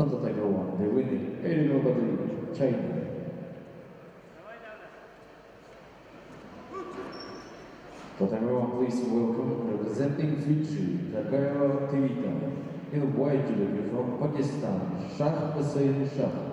On the title one, the winning aerial battery, China. Total one, please welcome representing Fiji, Takaya Tivita, in white jewelry from Pakistan, Shah Hussain Shah.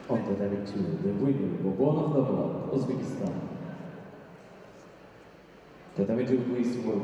On the level two, the winner, Bogdanov Uzbekistan. Tatami 2, please welcome.